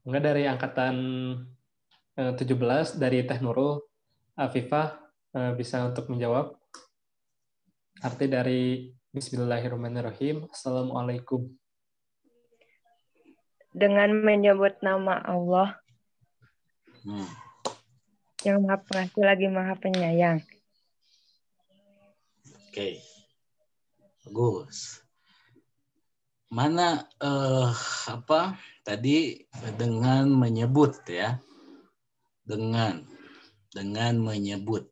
Enggak, dari angkatan 17 dari Teh Nurul. Afifah bisa untuk menjawab arti dari Bismillahirrahmanirrahim. Assalamualaikum. Dengan menyebut nama Allah yang Maha Pengasih lagi Maha Penyayang. Oke. Bagus. Mana tadi dengan menyebut ya. Dengan menyebut.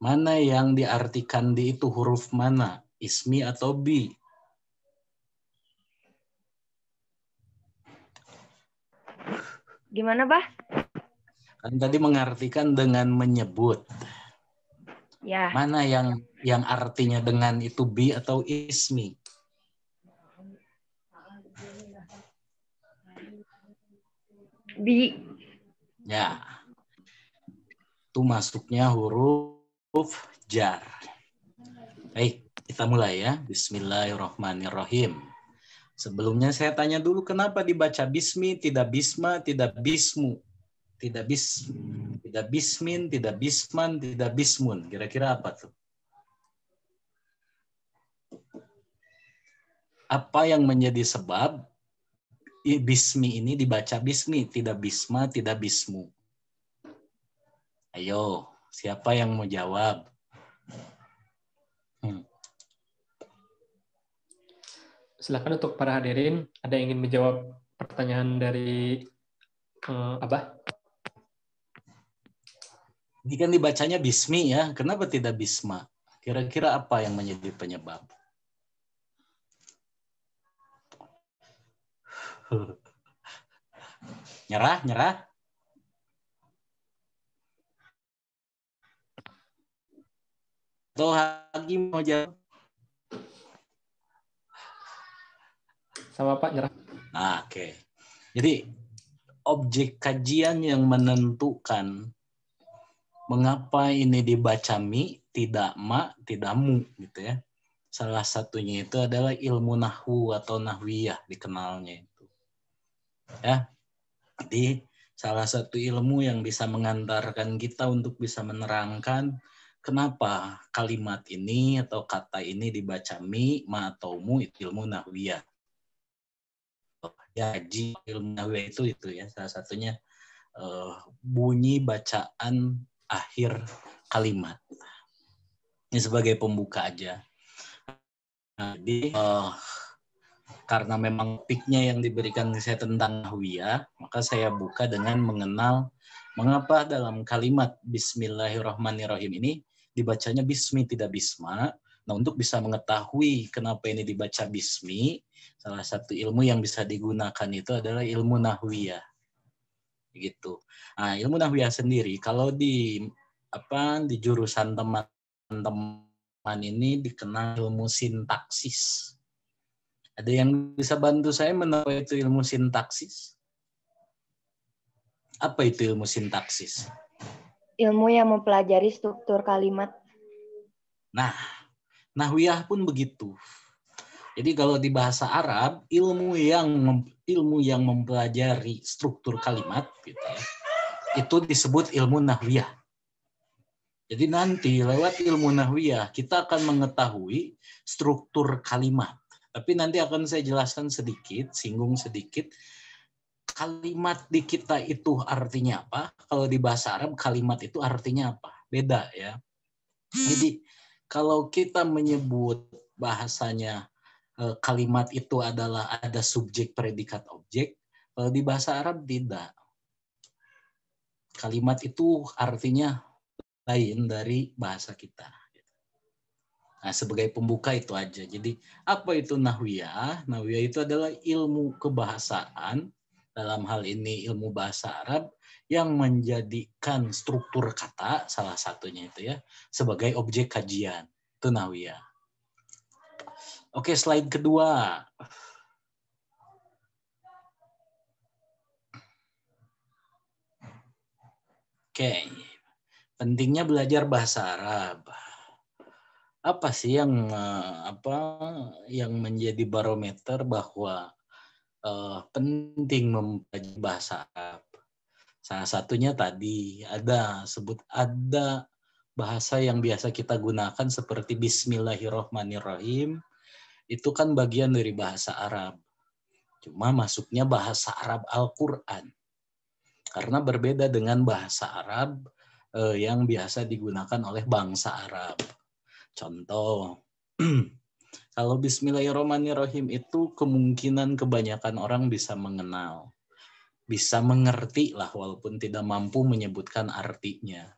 Mana yang diartikan di itu huruf mana? Ismi atau bi? Gimana, Bah? Kan tadi mengartikan dengan menyebut. Ya. Mana yang artinya dengan itu bi atau ismi? Bi. Ya. Itu masuknya huruf jar. Baik, kita mulai ya. Bismillahirrahmanirrahim. Sebelumnya saya tanya dulu kenapa dibaca bismi, tidak bisma, tidak bismu. Tidak bismin, tidak bisman, tidak bismun. Kira-kira apa tuh? Apa yang menjadi sebab bismi ini dibaca bismi, tidak bisma, tidak bismu? Ayo, siapa yang mau jawab? Silakan untuk para hadirin, ada yang ingin menjawab pertanyaan dari Abah? Ini kan dibacanya bismi ya, kenapa tidak bisma? Kira-kira apa yang menjadi penyebab? Nyerah? Atau Hakim mau jawab? Sama Pak, nyerah. Nah, oke. Jadi objek kajian yang menentukan mengapa ini dibaca mi, tidak ma, tidak mu, gitu ya. Salah satunya itu adalah ilmu nahwu atau nahwiyah dikenalnya itu. Ya. Jadi salah satu ilmu yang bisa mengantarkan kita untuk bisa menerangkan kenapa kalimat ini atau kata ini dibaca mi, ma atau mu, itu ilmu nahwiyah. Ya, ilmu nahwiyah itu ya salah satunya bunyi bacaan akhir kalimat. Ini sebagai pembuka aja. Nah, jadi karena memang topiknya yang diberikan saya tentang nahwiyah, maka saya buka dengan mengenal mengapa dalam kalimat Bismillahirrahmanirrahim ini dibacanya bismi tidak bisma. Nah, untuk bisa mengetahui kenapa ini dibaca bismi, salah satu ilmu yang bisa digunakan itu adalah ilmu nahwiyah. Gitu. Nah, ilmu nahwiyah sendiri kalau di jurusan teman-teman ini dikenal ilmu sintaksis. Ada yang bisa bantu saya menahu itu ilmu sintaksis? Apa itu ilmu sintaksis? Ilmu yang mempelajari struktur kalimat. Nah, nahwiyah pun begitu. Jadi kalau di bahasa Arab, ilmu yang mempelajari struktur kalimat gitu ya, itu disebut ilmu nahwiyah. Jadi nanti lewat ilmu nahwiyah kita akan mengetahui struktur kalimat. Tapi nanti akan saya jelaskan sedikit, singgung sedikit. Kalimat di kita itu artinya apa? Kalau di bahasa Arab kalimat itu artinya apa? Beda ya. Jadi kalau kita menyebut bahasanya kalimat itu adalah ada subjek, predikat, objek. Kalau di bahasa Arab tidak. Kalimat itu artinya lain dari bahasa kita. Nah, sebagai pembuka itu aja. Jadi apa itu nahwiyah? Nahwiyah itu adalah ilmu kebahasaan, dalam hal ini ilmu bahasa Arab, yang menjadikan struktur kata, salah satunya itu ya, sebagai objek kajian. Itu nahwiyah. Oke, slide kedua. Oke, pentingnya belajar bahasa Arab. Apa sih yang menjadi barometer bahwa penting mempelajari bahasa Arab. Salah satunya tadi ada bahasa yang biasa kita gunakan seperti Bismillahirrahmanirrahim. Itu kan bagian dari bahasa Arab. Cuma masuknya bahasa Arab Al-Quran. Karena berbeda dengan bahasa Arab yang biasa digunakan oleh bangsa Arab. Contoh, kalau Bismillahirrahmanirrahim itu kemungkinan kebanyakan orang bisa mengenal. Bisa mengerti lah walaupun tidak mampu menyebutkan artinya.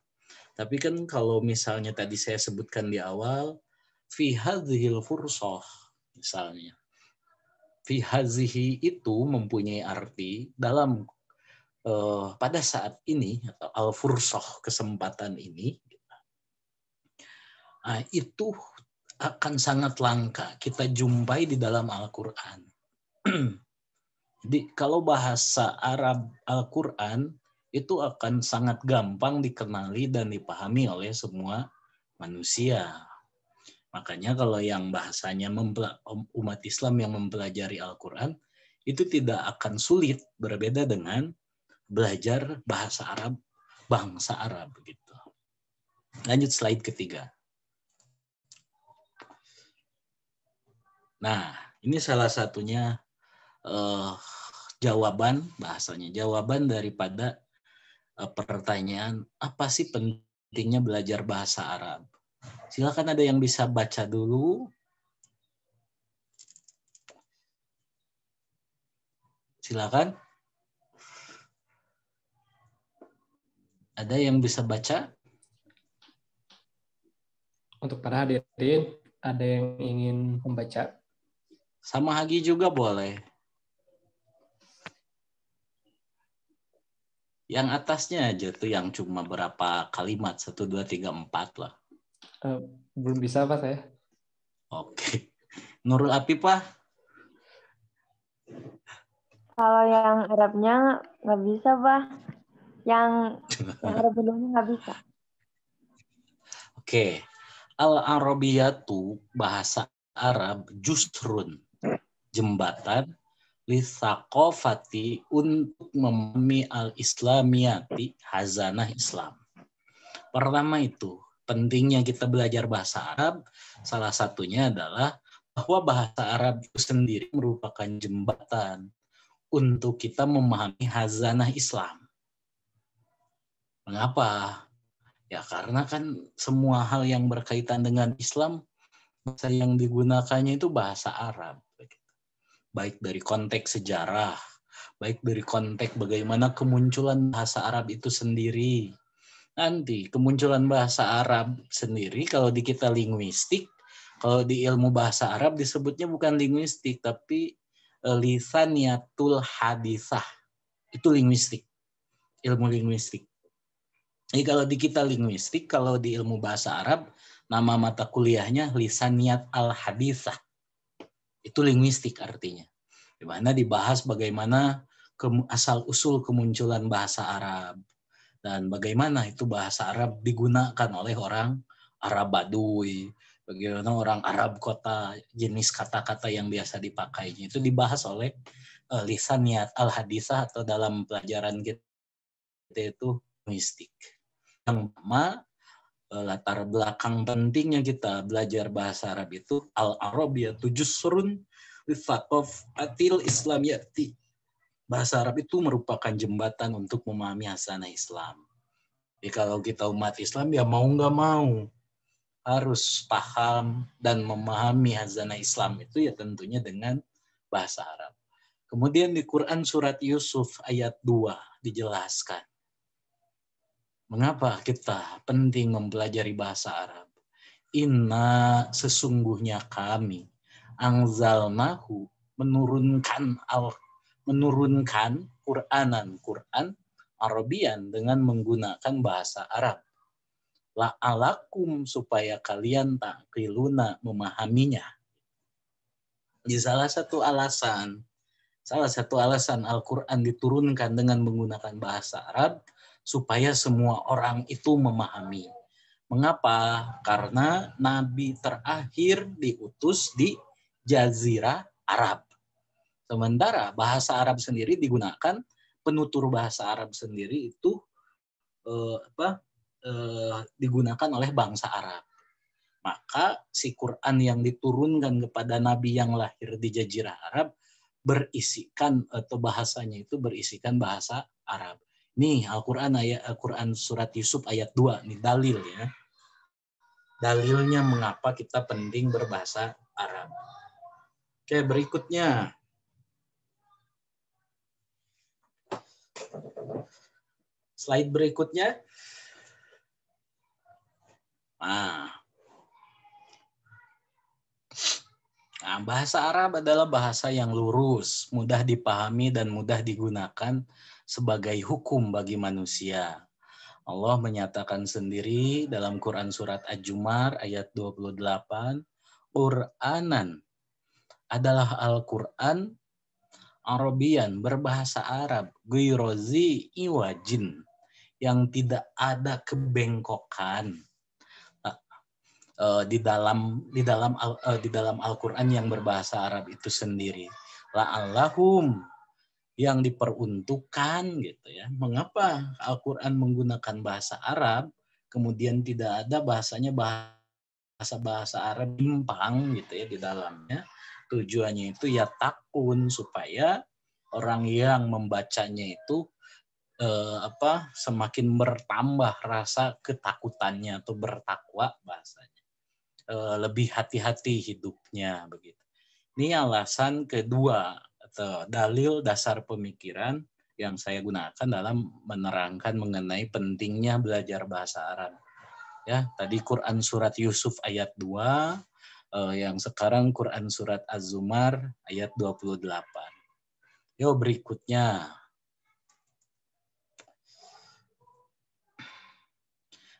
Tapi kan kalau misalnya tadi saya sebutkan di awal, fi hadhil fursah misalnya. Fi hadhihi itu mempunyai arti dalam pada saat ini atau al-fursah kesempatan ini. Nah, itu akan sangat langka kita jumpai di dalam Al-Quran. Jadi kalau bahasa Arab Al-Quran itu akan sangat gampang dikenali dan dipahami oleh semua manusia. Makanya kalau yang bahasanya umat Islam yang mempelajari Al-Quran itu tidak akan sulit, berbeda dengan belajar bahasa Arab, bangsa Arab gitu. Lanjut slide ketiga. Nah, ini salah satunya jawaban daripada pertanyaan apa sih pentingnya belajar bahasa Arab. Silakan ada yang bisa baca dulu. Silakan. Ada yang bisa baca? Untuk para hadirin, ada yang ingin membaca? Sama Hagi juga boleh. Yang atasnya aja tuh yang cuma berapa kalimat, 1, 2, 3, 4 lah. Belum bisa Pak saya. Oke. Nurul Apipah? Kalau yang Arabnya nggak bisa, Pak. Yang Arab dulunya nggak bisa. Oke. Al-Arabiyatu, bahasa Arab, jusrun, jembatan, lisaqofati, untuk memahami al-islamiyati, hazanah Islam. Pertama itu, pentingnya kita belajar bahasa Arab, salah satunya adalah bahwa bahasa Arab itu sendiri merupakan jembatan untuk kita memahami hazanah Islam. Mengapa? Ya karena kan semua hal yang berkaitan dengan Islam, bahasa yang digunakannya itu bahasa Arab. Baik dari konteks sejarah, baik dari konteks bagaimana kemunculan bahasa Arab itu sendiri. Nanti kemunculan bahasa Arab sendiri kalau di kita linguistik, kalau di ilmu bahasa Arab disebutnya bukan linguistik tapi lisaniyatul hadisah. Itu linguistik, ilmu linguistik. Jadi kalau di kita linguistik, kalau di ilmu bahasa Arab, nama mata kuliahnya lisaniyat al-hadisah. Itu linguistik artinya. Di mana dibahas bagaimana asal-usul kemunculan bahasa Arab. Dan bagaimana itu bahasa Arab digunakan oleh orang Arab Baduy, bagaimana orang Arab kota, jenis kata-kata yang biasa dipakainya. Itu dibahas oleh lisaniyat al-hadisah atau dalam pelajaran kita itu linguistik. Yang pertama, latar belakang pentingnya kita belajar bahasa Arab itu al-Arabiyatu jusrun lisaqofatil islamiyati. Bahasa Arab itu merupakan jembatan untuk memahami hazanah Islam. Jadi kalau kita umat Islam ya mau nggak mau harus paham dan memahami hazanah Islam itu ya tentunya dengan bahasa Arab. Kemudian di Quran surat Yusuf ayat 2 dijelaskan. Mengapa kita penting mempelajari bahasa Arab? Inna sesungguhnya kami angzalnahu menurunkan Quran Arabian dengan menggunakan bahasa Arab. La'alakum supaya kalian taqiluna memahaminya. Di salah satu alasan Al-Quran diturunkan dengan menggunakan bahasa Arab supaya semua orang itu memahami. Mengapa? Karena Nabi terakhir diutus di Jazirah Arab. Sementara bahasa Arab sendiri digunakan, penutur bahasa Arab sendiri itu digunakan oleh bangsa Arab. Maka si Quran yang diturunkan kepada Nabi yang lahir di Jazirah Arab berisikan atau bahasanya itu berisikan bahasa Arab. Nih Al-Quran surat Yusuf ayat 2 nih dalil ya. Dalilnya mengapa kita penting berbahasa Arab. Oke, berikutnya. Slide berikutnya. Nah, bahasa Arab adalah bahasa yang lurus, mudah dipahami dan mudah digunakan sebagai hukum bagi manusia. Allah menyatakan sendiri dalam Quran surat Az-Zumar ayat 28, Qur'anan adalah Al-Quran Arabian berbahasa Arab, ghairozi iwajin, yang tidak ada kebengkokan di dalam Al-Quran yang berbahasa Arab itu sendiri. La'allahum, yang diperuntukkan gitu ya. Mengapa Al-Quran menggunakan bahasa Arab, kemudian tidak ada bahasa Arab timpang gitu ya di dalamnya. Tujuannya itu ya takun, supaya orang yang membacanya itu semakin bertambah rasa ketakutannya atau bertakwa bahasanya. Lebih hati-hati hidupnya begitu. Ini alasan kedua atau dalil dasar pemikiran yang saya gunakan dalam menerangkan mengenai pentingnya belajar bahasa Arab. Ya, tadi Quran surat Yusuf ayat 2, yang sekarang Quran surat Az-Zumar ayat 28. Yuk berikutnya.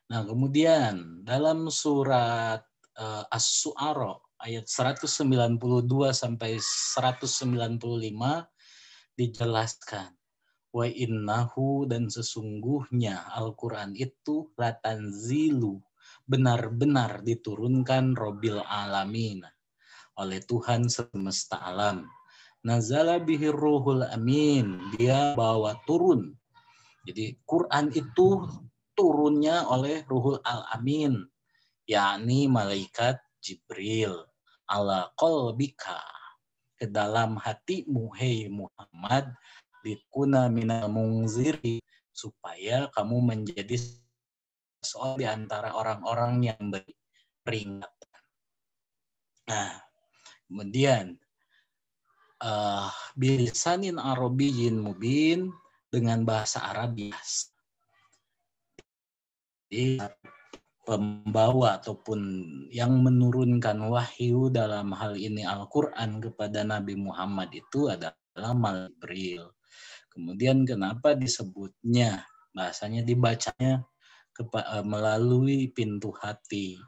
Nah, kemudian dalam surat As-Su'ara ayat 192 sampai 195 dijelaskan, wa innahu, dan sesungguhnya Al-Quran itu latanzilu, benar-benar diturunkan Rabbil Alamin, oleh Tuhan semesta alam. Nazala bihir ruhul amin, dia bawa turun. Jadi Quran itu turunnya oleh Ruhul Al-Amin, yakni malaikat Jibril, ala qalbika, ke dalam hatimu, hei Muhammad, likuna minal mungziri, supaya kamu menjadi seorang di antara orang-orang yang beri peringatan. Nah, kemudian bilisanin arabiyyin mubin, dengan bahasa Arabias. Jadi pembawa ataupun yang menurunkan wahyu dalam hal ini Al-Quran kepada Nabi Muhammad itu adalah Jibril. Kemudian kenapa disebutnya, bahasanya dibacanya melalui pintu hati,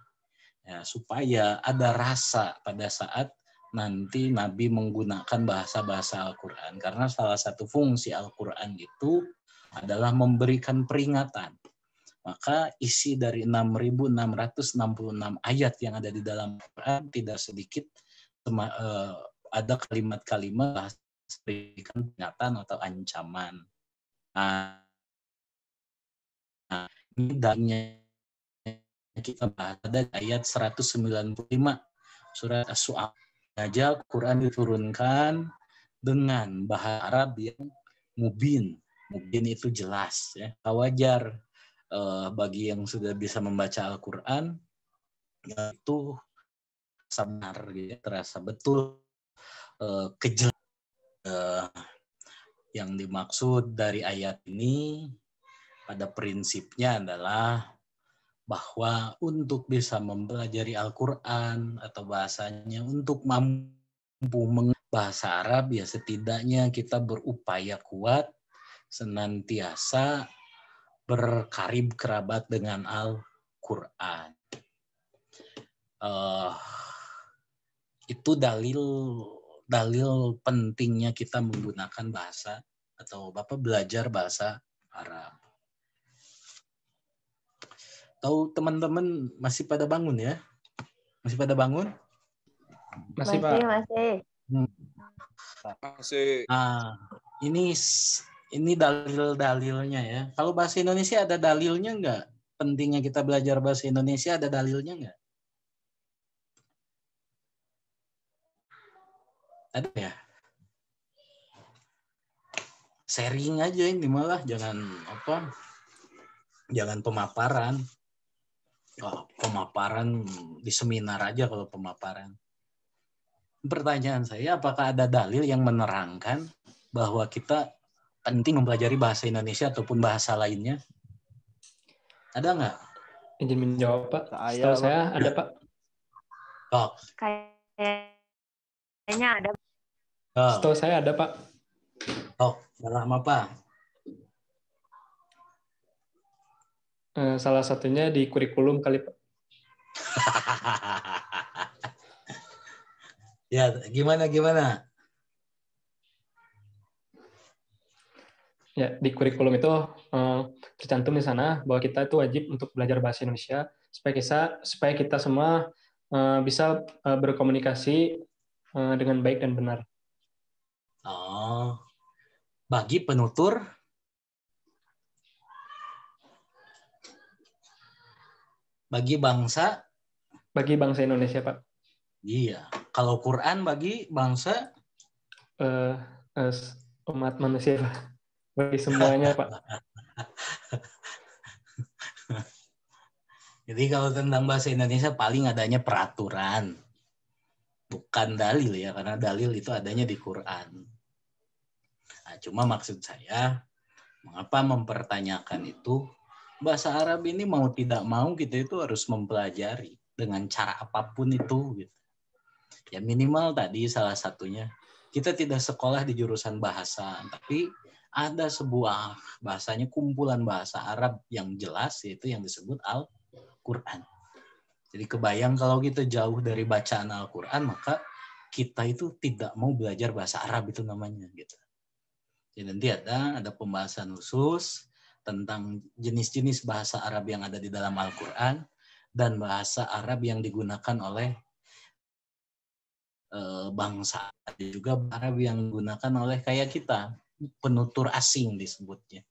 ya, supaya ada rasa pada saat nanti Nabi menggunakan bahasa-bahasa Al-Quran. Karena salah satu fungsi Al-Quran itu adalah memberikan peringatan. Maka isi dari 6.666 ayat yang ada di dalam Quran tidak sedikit ada kalimat-kalimat memberikan peringatan atau ancaman. Nah, ini dalilnya kita bahas ada ayat 195 surat As-Su'ara. Aja Quran diturunkan dengan bahasa Arab yang mubin. Mubin itu jelas ya. Wajar bagi yang sudah bisa membaca Al-Quran, itu benar, gitu, terasa betul kejelasan. Yang dimaksud dari ayat ini pada prinsipnya adalah bahwa untuk bisa mempelajari Al-Quran atau bahasanya, untuk mampu bahasa Arab, ya setidaknya kita berupaya kuat senantiasa berkarib kerabat dengan Al-Quran. Itu dalil pentingnya kita menggunakan bahasa atau belajar bahasa Arab. Tahu teman-teman masih pada bangun ya? Masih pada bangun? Masih Pak. Masih. Masih Ini dalil-dalilnya ya. Kalau bahasa Indonesia ada dalilnya nggak? Pentingnya kita belajar bahasa Indonesia ada dalilnya nggak? Ada ya? Sharing aja ini malah jangan pemaparan. Pemaparan di seminar aja kalau pemaparan. Pertanyaan saya, apakah ada dalil yang menerangkan bahwa kita penting mempelajari bahasa Indonesia ataupun bahasa lainnya? Ada nggak? Izin menjawab, Pak. Setahu saya ada, Pak. Kayaknya ada. Setahu saya ada, Pak. Dalam apa? Salah satunya di kurikulum kali, Pak. Ya, gimana? Ya, di kurikulum itu tercantum di sana bahwa kita itu wajib untuk belajar bahasa Indonesia supaya kita semua bisa berkomunikasi dengan baik dan benar. Bagi penutur bagi bangsa Indonesia, Pak. Iya. Kalau Quran bagi bangsa umat manusia, Pak. Bagi semuanya, Pak. Jadi kalau tentang bahasa Indonesia paling adanya peraturan. Bukan dalil ya, karena dalil itu adanya di Quran. Nah, cuma maksud saya, mengapa mempertanyakan itu? Bahasa Arab ini mau tidak mau kita itu harus mempelajari dengan cara apapun itu. Gitu. Ya minimal tadi salah satunya, kita tidak sekolah di jurusan bahasa, tapi ada sebuah bahasanya kumpulan bahasa Arab yang jelas, yaitu yang disebut Al-Quran. Jadi kebayang kalau kita jauh dari bacaan Al-Quran, maka kita itu tidak mau belajar bahasa Arab itu namanya. Gitu. Jadi nanti ada pembahasan khusus tentang jenis-jenis bahasa Arab yang ada di dalam Al-Quran dan bahasa Arab yang digunakan oleh bangsa. Ada juga Arab yang digunakan oleh kayak kita, penutur asing disebutnya.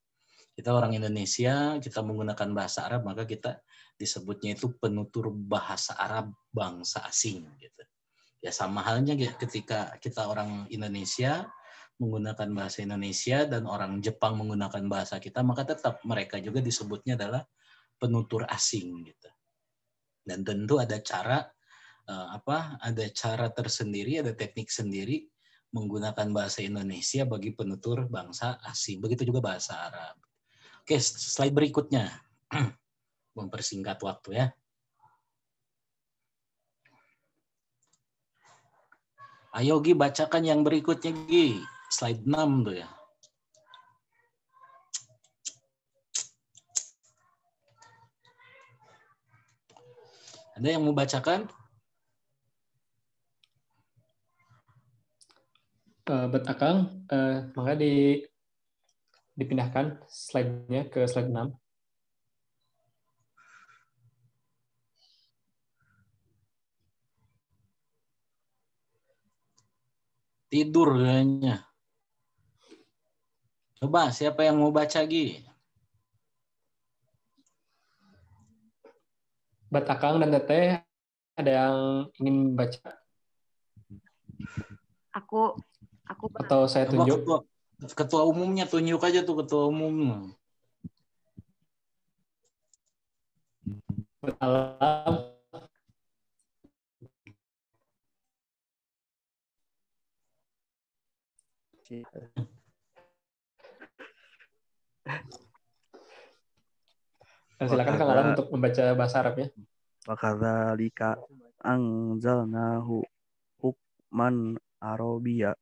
Kita orang Indonesia, kita menggunakan bahasa Arab, maka kita disebutnya itu penutur bahasa Arab bangsa asing. Gitu. Ya sama halnya ketika kita orang Indonesia menggunakan bahasa Indonesia dan orang Jepang menggunakan bahasa kita, maka tetap mereka juga disebutnya adalah penutur asing. Gitu. Dan tentu ada cara tersendiri, ada teknik sendiri menggunakan bahasa Indonesia bagi penutur bangsa asing. Begitu juga bahasa Arab. Oke, slide berikutnya. Mempersingkat waktu ya. Ayo Gi, bacakan yang berikutnya Gi. Slide 6 tuh ya. Ada yang mau bacakan? Bet Akang, maka dipindahkan slide-nya ke slide 6. Tidur kayaknya. Coba siapa yang mau baca Gi? Bet Akang dan Teteh, ada yang ingin baca? Aku Atau saya Coba tunjuk? ketua umumnya tunjuk aja tuh ketua umum. Alam. Silakan Kang Alam untuk membaca bahasa Arabnya. Wakadzalika anzalnahu hukman arabiyya.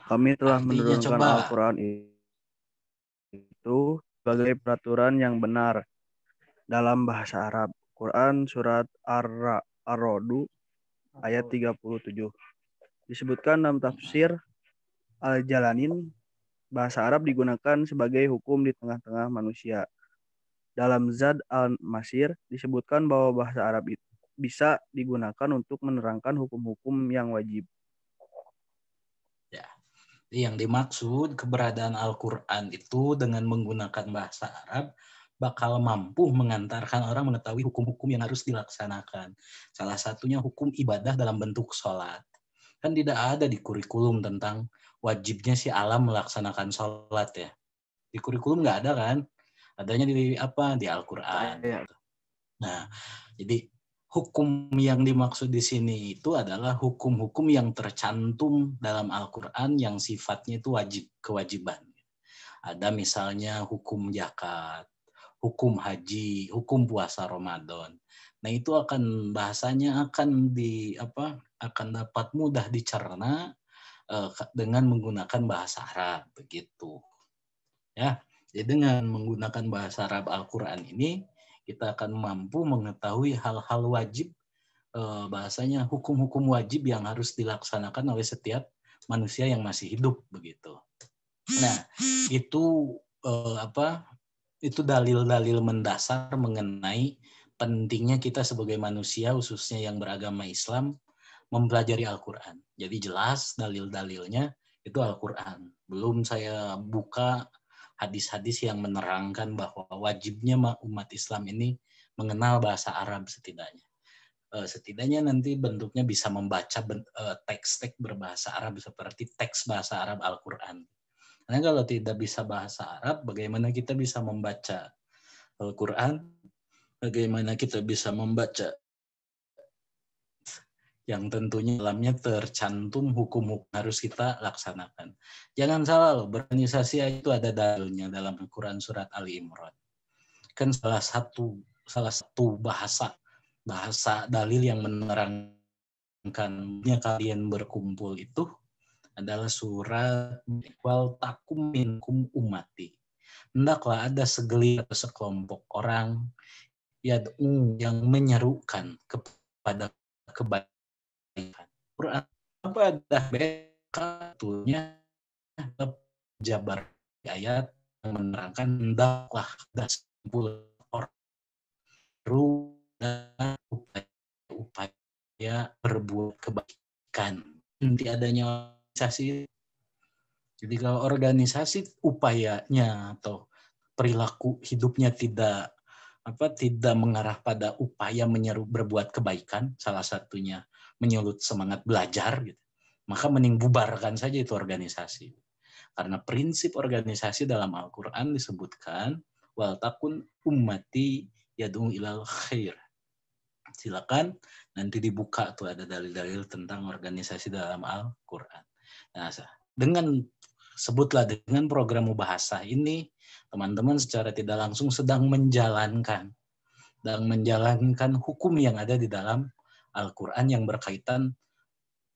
Kami telah menurunkan Al-Quran itu sebagai peraturan yang benar dalam bahasa Arab. Quran surat Ar-Ra'd ayat 37. Disebutkan dalam tafsir Al-Jalanin, bahasa Arab digunakan sebagai hukum di tengah-tengah manusia. Dalam Zad al-Masir disebutkan bahwa bahasa Arab itu bisa digunakan untuk menerangkan hukum-hukum yang wajib. Yang dimaksud keberadaan Al-Quran itu dengan menggunakan bahasa Arab bakal mampu mengantarkan orang mengetahui hukum-hukum yang harus dilaksanakan. Salah satunya hukum ibadah dalam bentuk sholat. Kan tidak ada di kurikulum tentang wajibnya si alam melaksanakan sholat ya. Di kurikulum nggak ada kan? Adanya di apa? Di Al-Quran. Gitu. Nah, jadi hukum yang dimaksud di sini itu adalah hukum-hukum yang tercantum dalam Al-Quran yang sifatnya itu wajib, kewajiban. Ada misalnya hukum zakat, hukum haji, hukum puasa Ramadan. Nah, itu akan bahasanya akan dapat mudah dicerna dengan menggunakan bahasa Arab begitu. Ya. Jadi dengan menggunakan bahasa Arab Al-Quran ini kita akan mampu mengetahui hal-hal wajib, bahasanya hukum-hukum wajib yang harus dilaksanakan oleh setiap manusia yang masih hidup begitu. Nah, itu itu dalil-dalil mendasar mengenai pentingnya kita sebagai manusia khususnya yang beragama Islam mempelajari Al-Quran. Jadi jelas dalil-dalilnya itu Al-Quran. Belum saya buka hadis-hadis yang menerangkan bahwa wajibnya umat Islam ini mengenal bahasa Arab setidaknya. Setidaknya nanti bentuknya bisa membaca teks-teks berbahasa Arab seperti teks bahasa Arab Al-Quran. Karena kalau tidak bisa bahasa Arab, bagaimana kita bisa membaca Al-Quran? Bagaimana kita bisa membaca yang tentunya dalamnya tercantum hukum-hukum harus kita laksanakan. Jangan salah loh, berorganisasi itu ada dalilnya dalam Al-Quran surat Ali Imran. Kan salah satu bahasa dalil yang menerangkannya kalian berkumpul itu adalah surat wal takum minkum ummati. Hendaklah ada segelintir atau sekelompok orang yang menyerukan kepada kebaikan. Quran apa ada betulnya jabar ayat yang menerangkan hendaklah ada sekumpulan orang upaya berbuat kebaikan. Inti adanya organisasi. Jadi kalau organisasi upayanya atau perilaku hidupnya tidak mengarah pada upaya menyeru berbuat kebaikan, salah satunya menyulut semangat belajar gitu, maka mending bubarkan saja itu organisasi. Karena prinsip organisasi dalam Al-Quran disebutkan wal takun ummati yad'u ilal khair. Silakan nanti dibuka tuh ada dalil-dalil tentang organisasi dalam Al-Quran. Nah, dengan program bahasa ini teman-teman secara tidak langsung sedang menjalankan hukum yang ada di dalam Al-Quran yang berkaitan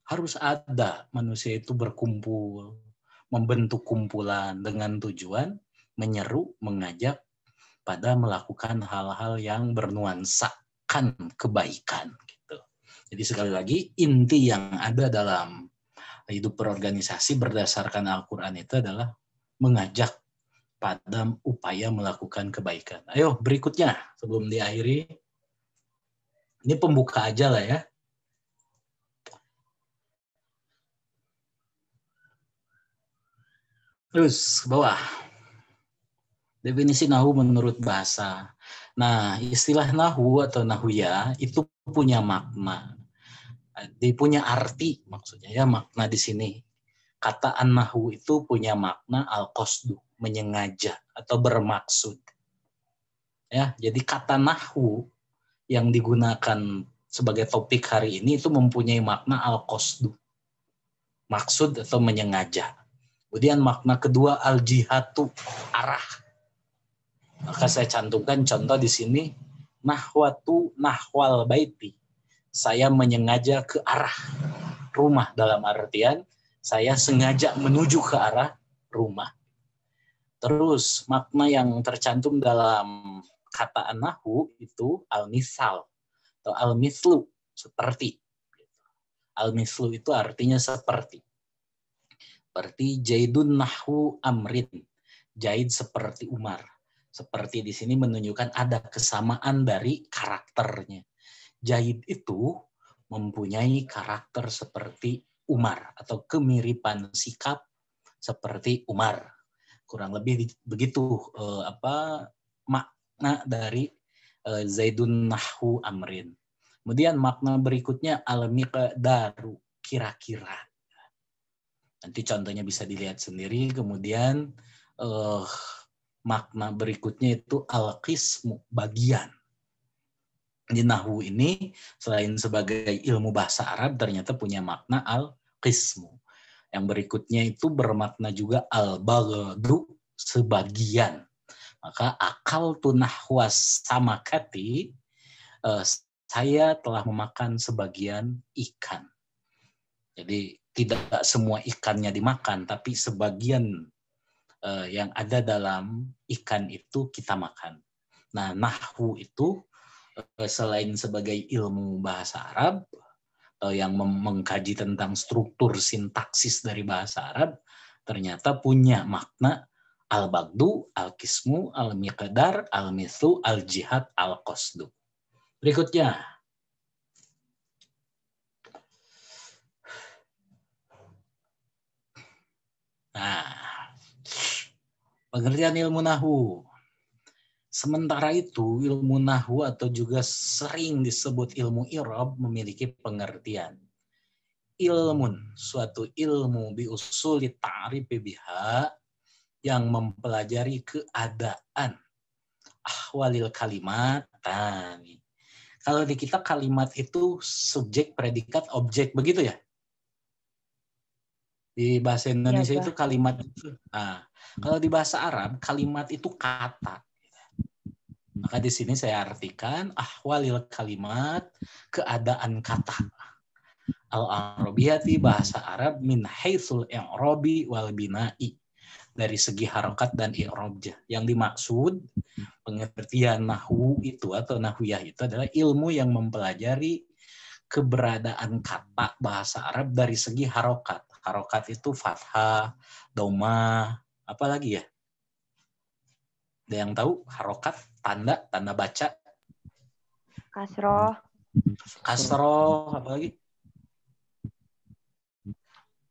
harus ada manusia itu berkumpul, membentuk kumpulan dengan tujuan menyeru, mengajak pada melakukan hal-hal yang bernuansakan kebaikan. Gitu. Jadi sekali lagi inti yang ada dalam hidup berorganisasi berdasarkan Al-Quran itu adalah mengajak pada upaya melakukan kebaikan. Ayo berikutnya sebelum diakhiri. Ini pembuka aja lah ya. Terus ke bawah. Definisi nahu menurut bahasa. Nah, istilah nahu atau nahuya itu punya makna. Dia punya arti maksudnya ya, makna di sini. Kata an-nahu itu punya makna al-qasdu, menyengaja atau bermaksud. Ya, jadi kata nahu yang digunakan sebagai topik hari ini itu mempunyai makna al-qasdu, maksud atau menyengaja. Kemudian makna kedua al-jihatu, arah. Maka saya cantumkan contoh di sini, nahwatu nahwal baiti. Saya menyengaja ke arah rumah, dalam artian saya sengaja menuju ke arah rumah. Terus makna yang tercantum dalam kata nahu itu al-misal atau al-mislu, seperti. Al-mislu itu artinya seperti. Seperti Jaidun nahwu amrin. Jaid seperti Umar. Seperti di sini menunjukkan ada kesamaan dari karakternya. Jaid itu mempunyai karakter seperti Umar atau kemiripan sikap seperti Umar. Kurang lebih begitu makna dari Zaidun nahwu amrin. Kemudian makna berikutnya al-miqdaru, kira-kira. Nanti contohnya bisa dilihat sendiri. Kemudian makna berikutnya itu al-qismu, bagian. Di nahwu ini selain sebagai ilmu bahasa Arab ternyata punya makna al-qismu. Yang berikutnya itu bermakna juga al-baghdu, sebagian. Maka akal tu nahwas samakati, saya telah memakan sebagian ikan. Jadi tidak semua ikannya dimakan, tapi sebagian yang ada dalam ikan itu kita makan. Nah, nahwu itu selain sebagai ilmu bahasa Arab yang mengkaji tentang struktur sintaksis dari bahasa Arab, ternyata punya makna al-bagdu, al-kismu, al-miqdar, al-mithlu, al-jihad, al-qasdu. Berikutnya. Nah, pengertian ilmu nahwu. Sementara itu, ilmu nahwu atau juga sering disebut ilmu i'rab memiliki pengertian. Ilmun, suatu ilmu biusuli ta'rif biha, yang mempelajari keadaan ahwalil kalimat. Kalau di kita kalimat itu subjek, predikat, objek, begitu ya? Di bahasa Indonesia itu kalimat itu. Nah, kalau di bahasa Arab kalimat itu kata. Maka di sini saya artikan ahwalil kalimat, keadaan kata. Al-Arabiyati, bahasa Arab, min haitsul i'rabi wal bina'i, dari segi harokat dan i'rabnya. Yang dimaksud pengertian nahwu itu atau nahwiyah itu adalah ilmu yang mempelajari keberadaan kata bahasa Arab dari segi harokat. Harokat itu fathah, dhammah, apa lagi ya? Ada yang tahu harokat, tanda baca? Kasroh. Kasroh, apa lagi?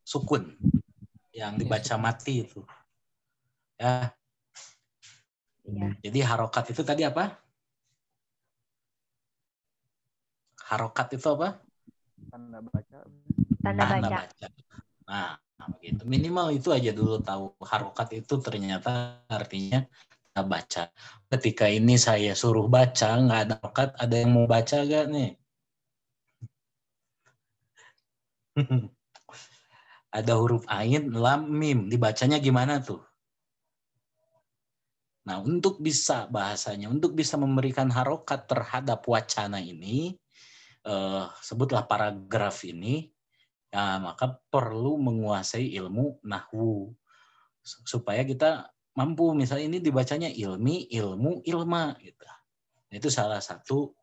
Sukun, yang dibaca mati itu. Ya. Iya. Jadi harokat itu tadi apa? Harokat itu apa? Tanda baca. Tanda baca. Nah, begitu. Minimal itu aja dulu tahu. Harokat itu ternyata artinya tanda baca. Ketika ini saya suruh baca, nggak ada harokat, ada yang mau baca gak nih? Ada huruf ain, lam, mim. Dibacanya gimana tuh? Nah, untuk bisa bahasanya, untuk bisa memberikan harokat terhadap wacana ini, sebutlah paragraf ini, ya, maka perlu menguasai ilmu nahwu. Supaya kita mampu, misalnya ini dibacanya ilmi, ilmu, ilma. Gitu. Itu salah satu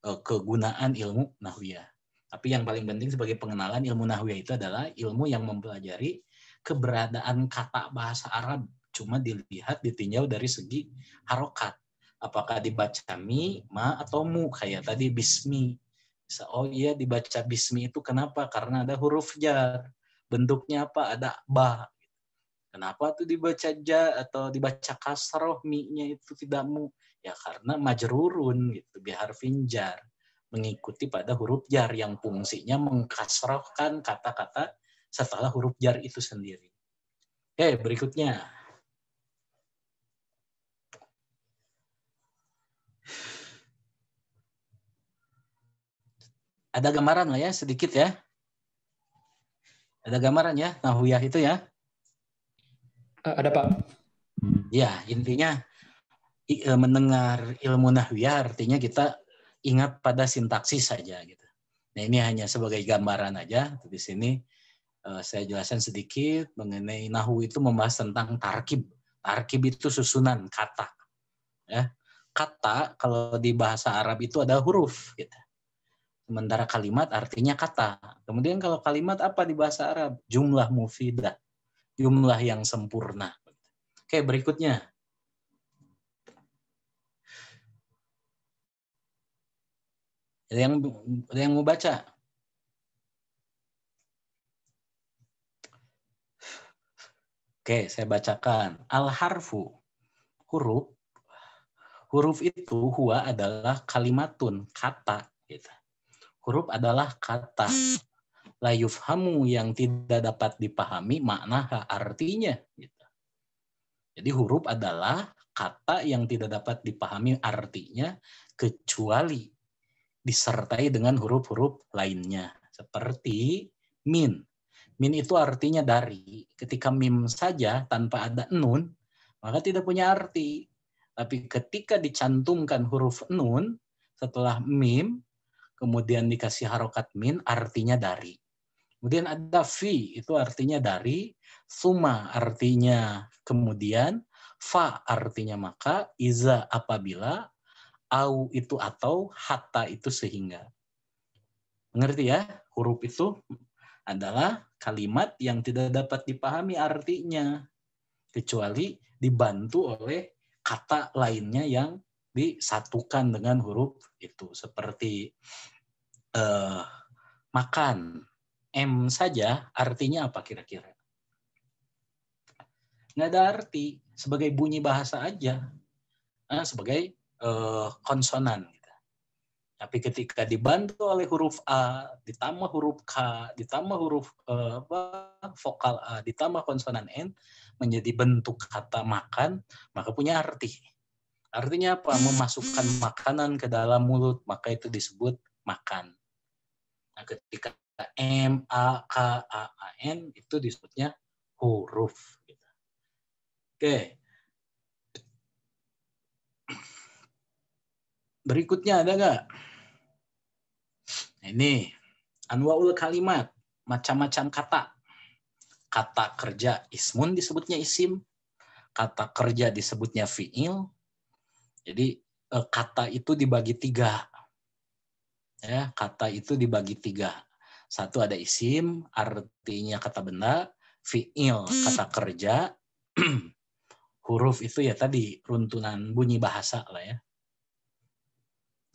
kegunaan ilmu nahwiyah. Tapi yang paling penting sebagai pengenalan ilmu nahwiyah itu adalah ilmu yang mempelajari keberadaan kata bahasa Arab. Cuma dilihat, ditinjau dari segi harokat. Apakah dibaca mi, ma, atau mu. Kayak tadi bismi. Oh iya dibaca bismi itu kenapa? Karena ada huruf jar. Bentuknya apa? Ada ba. Kenapa tuh dibaca ja atau dibaca kasroh, mi-nya itu tidak mu? Ya karena majrurun gitu, biharfin jar. Mengikuti pada huruf jar yang fungsinya mengkasrohkan kata-kata setelah huruf jar itu sendiri. Oke, berikutnya. Ada gambaran lah ya, sedikit ya. Ada gambaran ya, nahwiyah itu ya. Ada Pak. Ya, intinya mendengar ilmu nahwiyah artinya kita ingat pada sintaksis saja gitu. Nah, ini hanya sebagai gambaran aja. Di sini saya jelaskan sedikit mengenai nahwu itu membahas tentang tarkib. Tarkib itu susunan kata. Ya. Kata kalau di bahasa Arab itu ada huruf gitu. Sementara kalimat artinya kata. Kemudian kalau kalimat apa di bahasa Arab? Jumlah mufidah. Jumlah yang sempurna. Oke, berikutnya. Ada yang mau baca? Oke, saya bacakan. Al-harfu, huruf. Huruf itu huwa adalah kalimatun, kata. Gitu. Huruf adalah kata. La yufhamu yang tidak dapat dipahami makna artinya. Gitu. Jadi huruf adalah kata yang tidak dapat dipahami artinya kecuali disertai dengan huruf-huruf lainnya. Seperti min. Min itu artinya dari. Ketika mim saja tanpa ada nun, maka tidak punya arti. Tapi ketika dicantumkan huruf nun setelah mim, kemudian dikasih harokat min, artinya dari. Kemudian ada fi, itu artinya dari. Suma artinya kemudian. Fa artinya maka. Iza apabila. Au itu atau. Hatta itu sehingga. Mengerti ya? Huruf itu adalah kalimat yang tidak dapat dipahami artinya. Kecuali dibantu oleh kata lainnya yang disatukan dengan huruf itu. Seperti makan. M saja artinya apa kira-kira? Nggak ada arti. Sebagai bunyi bahasa aja. Sebagai konsonan. Tapi ketika dibantu oleh huruf A, ditambah huruf K, ditambah huruf vokal A, ditambah konsonan N, menjadi bentuk kata makan, maka punya arti. Artinya apa? Memasukkan makanan ke dalam mulut, maka itu disebut makan. Nah, ketika M, A, K, A, A, N, itu disebutnya huruf. Oke. Berikutnya ada nggak? Ini anwaul kalimat, macam-macam kata. Kata kerja ismun disebutnya isim, kata kerja disebutnya fi'il. Jadi kata itu dibagi 3. Ya, kata itu dibagi 3. Satu ada isim, artinya kata benda, fi'il kata kerja, huruf itu ya tadi runtunan bunyi bahasa lah ya.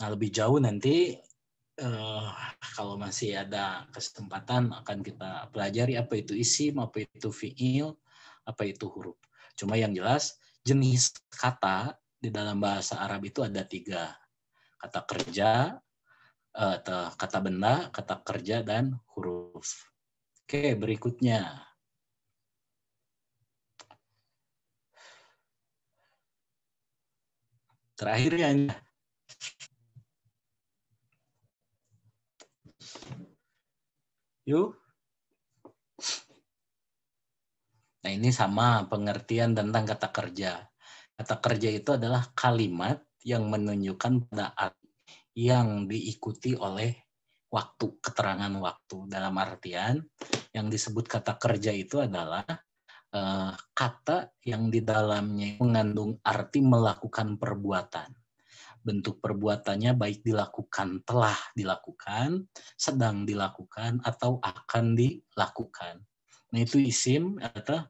Nah, lebih jauh nanti kalau masih ada kesempatan akan kita pelajari apa itu isim, apa itu fi'il, apa itu huruf. Cuma yang jelas jenis kata di dalam bahasa Arab itu ada 3. Kata kerja, kata benda, kata kerja, dan huruf. Oke, berikutnya. Terakhirnya. Yuk. Nah, ini sama pengertian tentang kata kerja. Kata kerja itu adalah kalimat yang menunjukkan pada arti yang diikuti oleh waktu, keterangan waktu. Dalam artian, yang disebut kata kerja itu adalah kata yang di dalamnya mengandung arti melakukan perbuatan. Bentuk perbuatannya baik dilakukan, telah dilakukan, sedang dilakukan, atau akan dilakukan. Nah, itu isim atau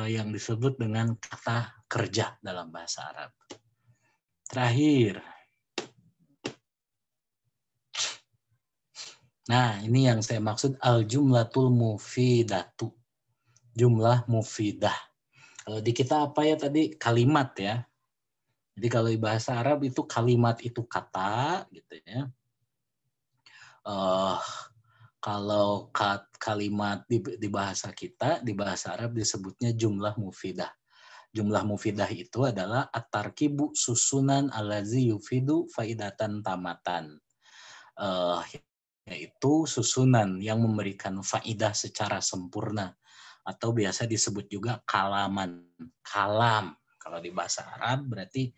yang disebut dengan kata kerja dalam bahasa Arab. Terakhir. Nah, ini yang saya maksud al-jumlatul mufidatu. Jumlah mufidah. Kalau di kita apa ya tadi? Kalimat ya. Jadi kalau di bahasa Arab itu kalimat itu kata gitu ya. Kalau kalimat di bahasa kita, di bahasa Arab disebutnya jumlah mufidah. Jumlah mufidah itu adalah at-tarkibu susunan allazi yufidu faidatan tamatan. Yaitu susunan yang memberikan faidah secara sempurna. Atau biasa disebut juga kalaman. Kalam. Kalau di bahasa Arab berarti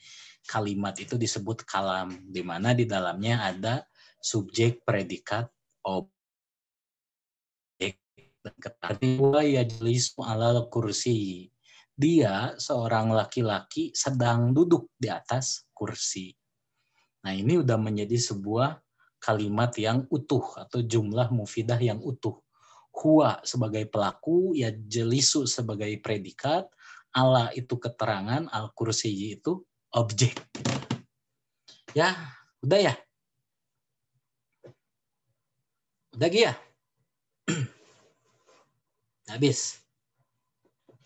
kalimat itu disebut kalam. Di mana di dalamnya ada subjek, predikat, objek. Dan kedua yajlisu alal kursi. Dia seorang laki-laki sedang duduk di atas kursi. Nah, ini udah menjadi sebuah kalimat yang utuh atau jumlah mufidah yang utuh. Huwa sebagai pelaku, yajlisu sebagai predikat, ala itu keterangan, al kursi itu objek. Ya, udah ya? Udah ya? Habis.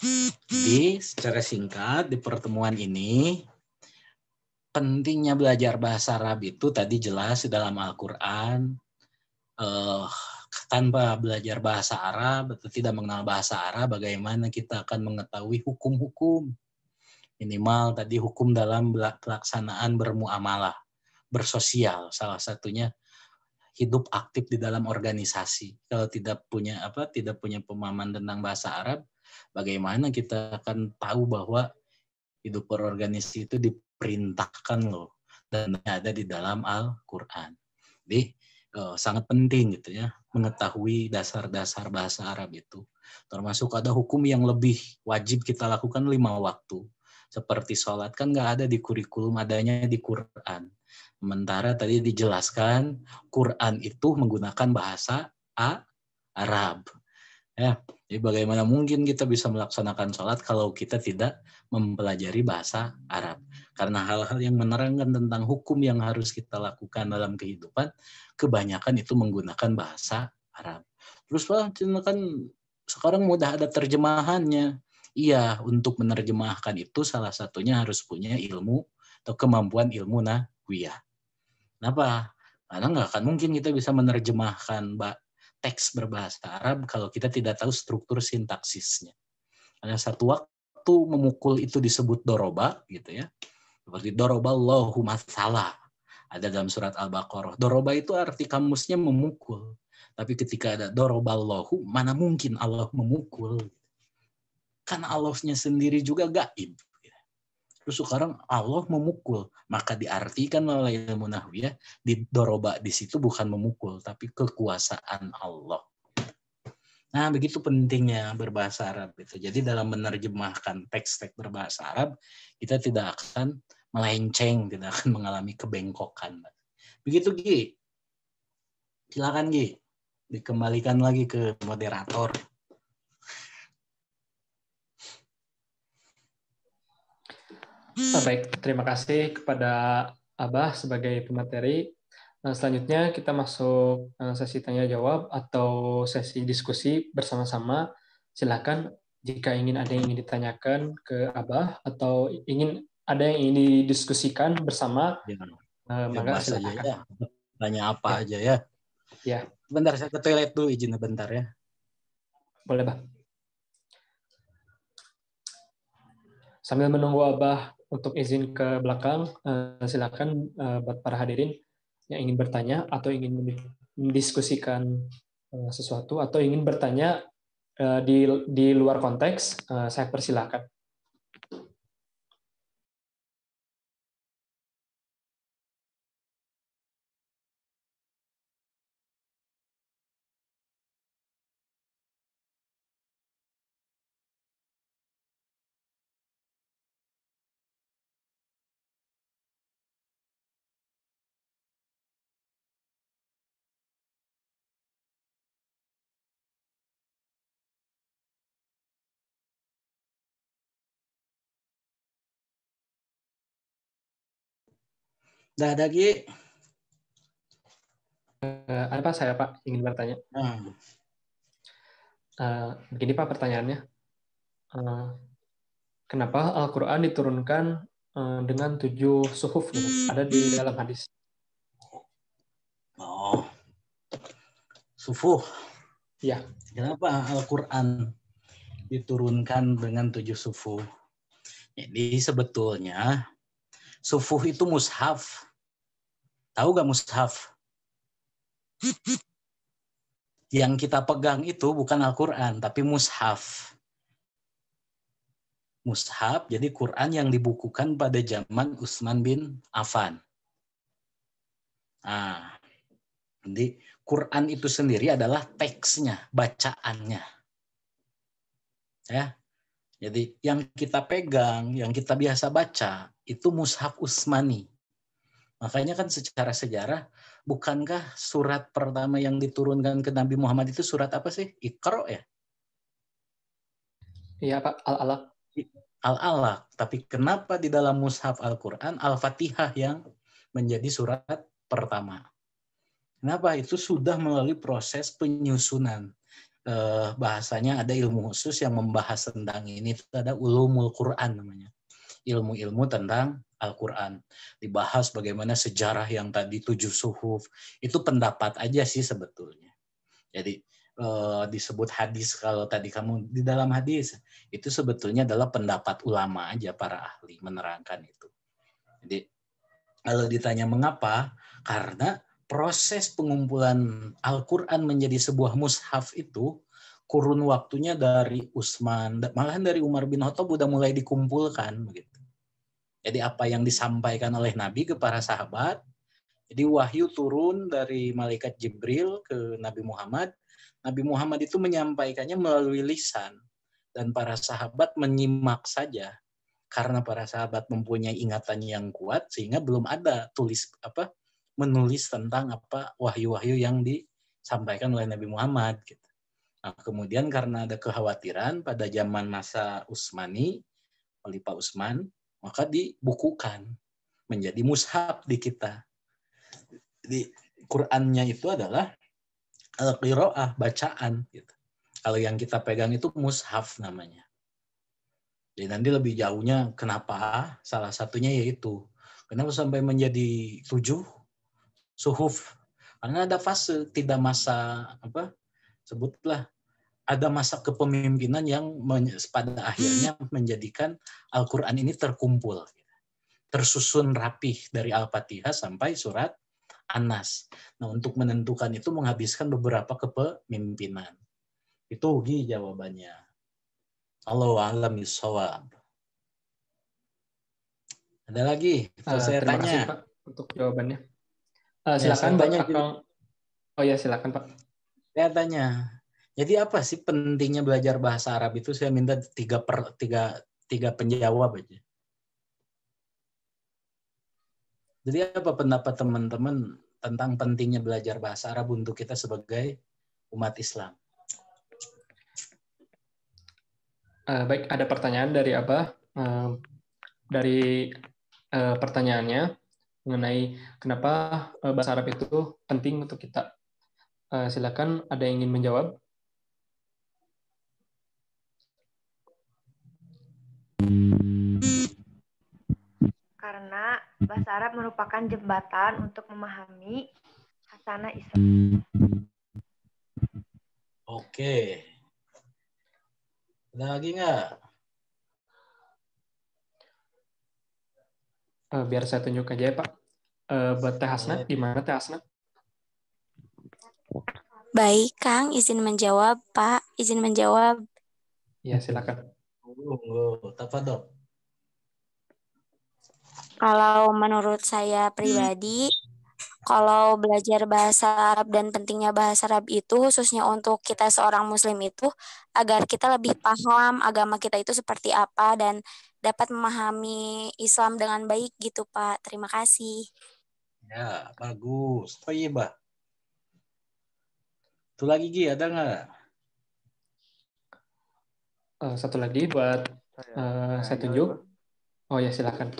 Jadi secara singkat di pertemuan ini, pentingnya belajar bahasa Arab itu tadi jelas di dalam Al-Quran. Tanpa belajar bahasa Arab atau tidak mengenal bahasa Arab, bagaimana kita akan mengetahui hukum-hukum. Minimal tadi hukum dalam pelaksanaan bermuamalah, bersosial, salah satunya hidup aktif di dalam organisasi. Kalau tidak punya pemahaman tentang bahasa Arab, bagaimana kita akan tahu bahwa hidup berorganisasi itu diperintahkan loh dan ada di dalam Al-Quran. Jadi sangat penting gitu ya mengetahui dasar-dasar bahasa Arab itu. Termasuk ada hukum yang lebih wajib kita lakukan 5 waktu. Seperti sholat kan nggak ada di kurikulum, adanya di Quran. Sementara tadi dijelaskan Quran itu menggunakan bahasa Arab. Ya, jadi bagaimana mungkin kita bisa melaksanakan sholat kalau kita tidak mempelajari bahasa Arab? Karena hal-hal yang menerangkan tentang hukum yang harus kita lakukan dalam kehidupan, kebanyakan itu menggunakan bahasa Arab. Terus kan sekarang mudah ada terjemahannya. Iya, untuk menerjemahkan itu salah satunya harus punya ilmu atau kemampuan ilmu nahwiyah. Kenapa? Karena nggak akan mungkin kita bisa menerjemahkan teks berbahasa Arab kalau kita tidak tahu struktur sintaksisnya. Ada satu waktu memukul itu disebut doroba, gitu ya. Seperti doroballahu matsalah. Ada dalam surat Al-Baqarah. Doroba itu arti kamusnya memukul. Tapi ketika ada doroballahu, mana mungkin Allah memukul? Karena Allahnya sendiri juga gaib. Terus sekarang Allah memukul, maka diartikan oleh ilmu nahwiyah di doroba di situ bukan memukul, tapi kekuasaan Allah. Nah, begitu pentingnya berbahasa Arab itu. Jadi dalam menerjemahkan teks-teks berbahasa Arab, kita tidak akan melenceng, tidak akan mengalami kebengkokan. Begitu, Gi. Silakan, Gi. Dikembalikan lagi ke moderator. Baik, terima kasih kepada Abah sebagai pemateri. Selanjutnya kita masuk sesi tanya jawab atau sesi diskusi bersama-sama. Silakan jika ada yang ingin ditanyakan ke Abah atau ada yang ingin didiskusikan bersama, maka silakan. Ya. Tanya apa aja ya. Ya. Bentar, saya ke toilet dulu, izin bentar ya. Boleh, Bah. Sambil menunggu Abah untuk izin ke belakang, silakan buat para hadirin yang ingin bertanya atau ingin mendiskusikan sesuatu atau ingin bertanya di luar konteks, saya persilakan. Udah ada, Gi? Apa saya, Pak, ingin bertanya? Begini, Pak, pertanyaannya. Kenapa Al-Quran diturunkan dengan 7 suhuf gitu? Ada di dalam hadis. Oh, sufuh. Ya. Kenapa Al-Quran diturunkan dengan 7 sufuh? Jadi sebetulnya sufuh itu mushaf. Tahu gak mushaf? Yang kita pegang itu bukan Al-Quran, tapi mushaf. Mushaf, jadi Quran yang dibukukan pada zaman Utsman bin Affan. Nah, jadi Quran itu sendiri adalah teksnya, bacaannya. Ya. Jadi yang kita pegang, yang kita biasa baca, itu mushaf Utsmani. Makanya kan secara sejarah, bukankah surat pertama yang diturunkan ke Nabi Muhammad itu surat apa sih? Iqra ya? Iya, Pak, Al-Alaq. Al-Alaq. Tapi kenapa di dalam mushaf Al-Quran, Al-Fatihah yang menjadi surat pertama? Kenapa? Itu sudah melalui proses penyusunan. bahasanya ada ilmu khusus yang membahas tentang ini, itu ada ulumul Quran namanya. Ilmu-ilmu tentang Al-Quran. Dibahas bagaimana sejarah yang tadi 7 suhuf. Itu pendapat aja sih sebetulnya. Jadi disebut hadis, kalau tadi kamu di dalam hadis, itu sebetulnya adalah pendapat ulama aja, para ahli menerangkan itu. Jadi kalau ditanya mengapa, karena proses pengumpulan Al-Quran menjadi sebuah mushaf itu kurun waktunya dari Utsman, malahan dari Umar bin Khattab udah mulai dikumpulkan begitu. Jadi apa yang disampaikan oleh Nabi ke para sahabat, jadi wahyu turun dari malaikat Jibril ke Nabi Muhammad. Nabi Muhammad itu menyampaikannya melalui lisan, dan para sahabat menyimak saja. Karena para sahabat mempunyai ingatan yang kuat, sehingga belum ada menulis tentang wahyu-wahyu yang disampaikan oleh Nabi Muhammad. Gitu. Nah, kemudian karena ada kekhawatiran pada zaman masa Utsmani, Khalifah Utsman, maka dibukukan menjadi mushaf di kita. Di Qur'annya itu adalah al-qiraah, bacaan. Gitu. Kalau yang kita pegang itu mushaf namanya. Jadi nanti lebih jauhnya kenapa, salah satunya yaitu kenapa sampai menjadi 7 suhuf. Karena ada fase, tidak masa sebutlah ada masa kepemimpinan yang pada akhirnya menjadikan Al-Quran ini terkumpul, tersusun rapih dari Al-Fatihah sampai surat An-Nas. Nah, untuk menentukan itu menghabiskan beberapa kepemimpinan. Itu jawabannya. Allahu a'lam bishawab. Ada lagi? Saya terima tanya. kasih Pak untuk jawabannya. Silakan Pak Akang. Oh ya, silakan Pak. Saya tanya. Jadi apa sih pentingnya belajar bahasa Arab itu? Saya minta tiga penjawab aja. Jadi apa pendapat teman-teman tentang pentingnya belajar bahasa Arab untuk kita sebagai umat Islam? Baik, ada pertanyaan dari Abah. Dari pertanyaannya mengenai kenapa bahasa Arab itu penting untuk kita. Silakan, ada yang ingin menjawab? Karena bahasa Arab merupakan jembatan untuk memahami hasanah Islam. Oke. Ada lagi nggak? Biar saya tunjuk aja ya Pak. Buat Teh Hasnat, gimana Teh Hasnat? Baik, Kang, izin menjawab, Pak. Izin menjawab. Ya, silakan. Tafadhol. Kalau menurut saya pribadi, kalau belajar bahasa Arab dan pentingnya bahasa Arab itu khususnya untuk kita seorang Muslim itu agar kita lebih paham agama kita itu seperti apa dan dapat memahami Islam dengan baik gitu, Pak. Terima kasih. Ya, bagus. Thayyibah. Itu lagi Gi, ada nggak? Satu lagi buat saya tunjuk. Oh ya, silakan.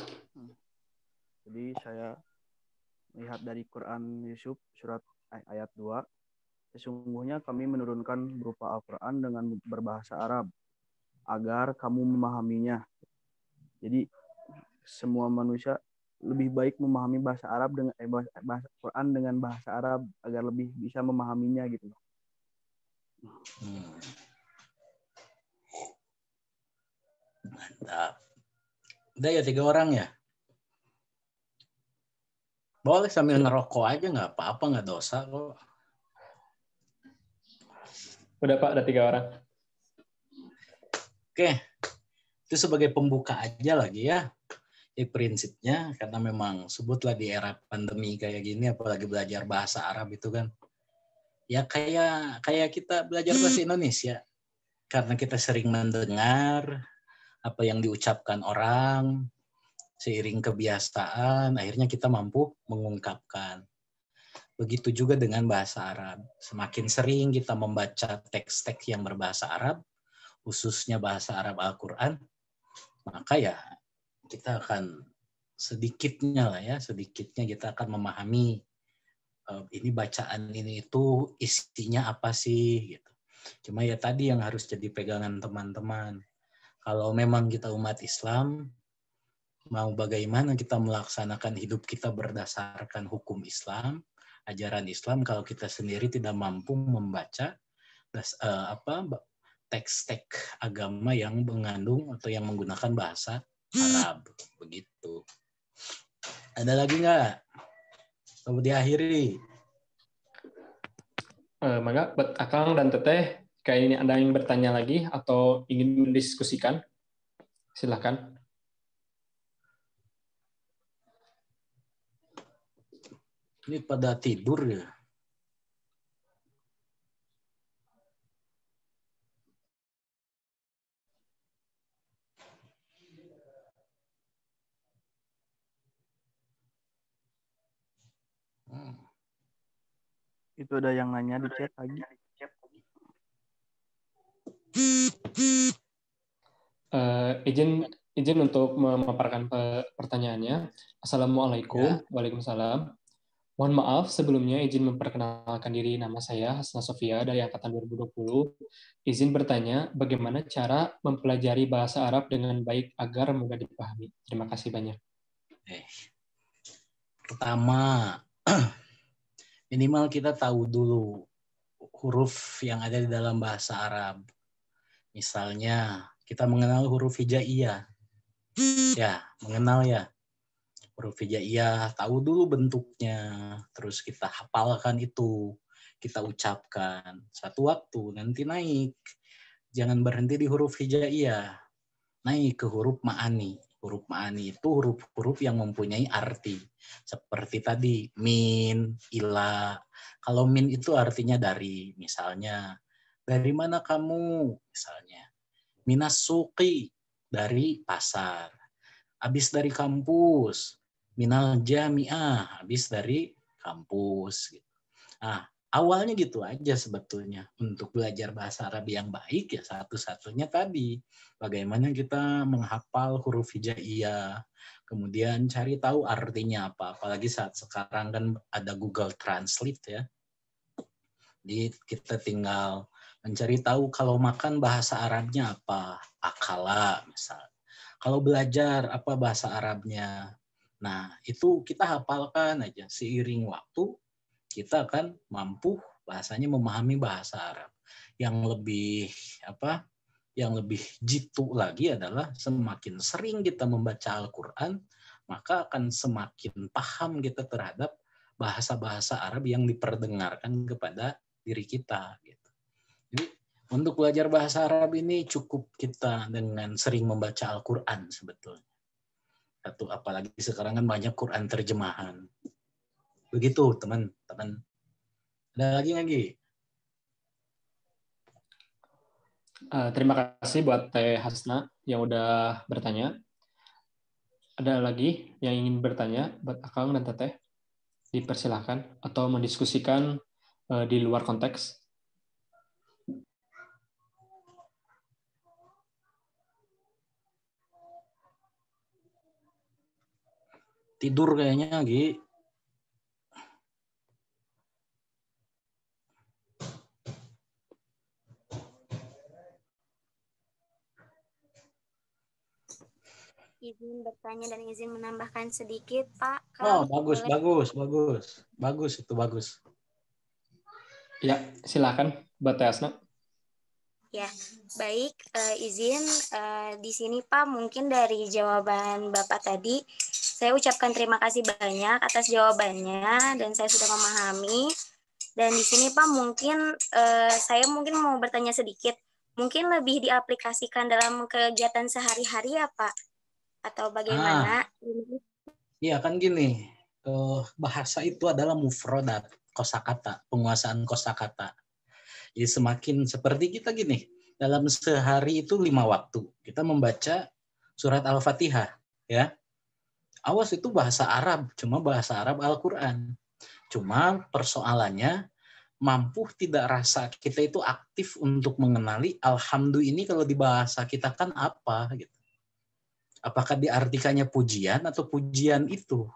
Jadi saya melihat dari Quran Yusuf surat ayat 2, sesungguhnya kami menurunkan berupa Al-Quran dengan berbahasa Arab agar kamu memahaminya. Jadi semua manusia lebih baik memahami bahasa Arab dengan bahasa Quran dengan bahasa Arab agar lebih bisa memahaminya gitu. Mantap. Udah ya 3 orang ya? Boleh sambil ngerokok aja, nggak apa-apa, nggak dosa kok. Udah Pak, ada 3 orang. Oke, itu sebagai pembuka aja lagi ya. Prinsipnya karena memang sebutlah di era pandemi kayak gini, apalagi belajar bahasa Arab itu kan, ya kayak kita belajar bahasa Indonesia. Karena kita sering mendengar apa yang diucapkan orang, seiring kebiasaan, akhirnya kita mampu mengungkapkan. Begitu juga dengan bahasa Arab. Semakin sering kita membaca teks-teks yang berbahasa Arab, khususnya bahasa Arab Al-Quran, maka ya kita akan sedikitnya kita akan memahami ini bacaan ini itu isinya apa sih gitu. Cuma ya tadi yang harus jadi pegangan teman-teman. Kalau memang kita umat Islam, mau bagaimana kita melaksanakan hidup kita berdasarkan hukum Islam, ajaran Islam, kalau kita sendiri tidak mampu membaca teks-teks agama yang mengandung atau yang menggunakan bahasa Arab. Begitu. Ada lagi nggak? Mau diakhiri? Maka buat Akang dan Teteh, kayak ini ada yang bertanya lagi atau ingin mendiskusikan? Silahkan. Ini pada tidur ya. Itu ada yang nanya di chat lagi. Izin untuk memaparkan pertanyaannya. Assalamualaikum. Ya. Waalaikumsalam. Mohon maaf sebelumnya izin memperkenalkan diri, nama saya Hasna Sofia dari angkatan 2020. Izin bertanya bagaimana cara mempelajari bahasa Arab dengan baik agar mudah dipahami. Terima kasih banyak. Pertama, minimal kita tahu dulu huruf yang ada di dalam bahasa Arab. Misalnya, kita mengenal huruf hijaiyah. Ya, mengenal ya. Huruf hijaiyah, tahu dulu bentuknya. Terus kita hafalkan itu. Kita ucapkan. Satu waktu, nanti naik. Jangan berhenti di huruf hijaiyah. Naik ke huruf ma'ani. Huruf ma'ani itu huruf-huruf yang mempunyai arti. Seperti tadi, min, ila. Kalau min itu artinya dari. Misalnya, dari mana kamu? Misalnya, minas suqi, dari pasar. Habis dari kampus, minal jami'ah, habis dari kampus. Nah, awalnya gitu aja sebetulnya. Untuk belajar bahasa Arab yang baik, ya satu-satunya tadi. Bagaimana kita menghafal huruf hijaiyah, kemudian cari tahu artinya apa. Apalagi saat sekarang kan ada Google Translate ya. Jadi kita tinggal mencari tahu kalau makan bahasa Arabnya apa. Akala misalnya. Kalau belajar apa bahasa Arabnya. Nah, itu kita hafalkan aja. Seiring waktu, kita akan mampu bahasanya memahami bahasa Arab. Yang lebih jitu lagi adalah semakin sering kita membaca Al-Quran, maka akan semakin paham kita terhadap bahasa-bahasa Arab yang diperdengarkan kepada diri kita. Gitu. Jadi, untuk belajar bahasa Arab ini cukup kita dengan sering membaca Al-Quran sebetulnya. Atau apalagi sekarang kan banyak Quran terjemahan. Begitu teman-teman. Ada lagi? Terima kasih buat Teh Hasna yang udah bertanya. Ada lagi yang ingin bertanya buat Akang dan Teteh? Dipersilahkan atau mendiskusikan di luar konteks. Tidur kayaknya, Gi. Izin bertanya dan izin menambahkan sedikit, Pak. Oh, bagus itu bagus. Ya, silakan buat Teh Hasna. Ya, baik. Izin di sini Pak, mungkin dari jawaban Bapak tadi, saya ucapkan terima kasih banyak atas jawabannya dan saya sudah memahami. Dan di sini Pak, mungkin saya mau bertanya sedikit. Mungkin lebih diaplikasikan dalam kegiatan sehari-hari ya Pak? Atau bagaimana? Iya kan gini, bahasa itu adalah mufradat, kosakata, penguasaan kosakata. Jadi semakin seperti kita gini, dalam sehari itu 5 waktu. Kita membaca surat Al-Fatihah. Ya. Awas itu bahasa Arab, cuma bahasa Arab Al-Quran. Cuma persoalannya, mampu tidak rasa kita itu aktif untuk mengenali alhamdulillah ini kalau di bahasa kita kan apa. Gitu. Apakah diartikannya pujian atau pujian itu?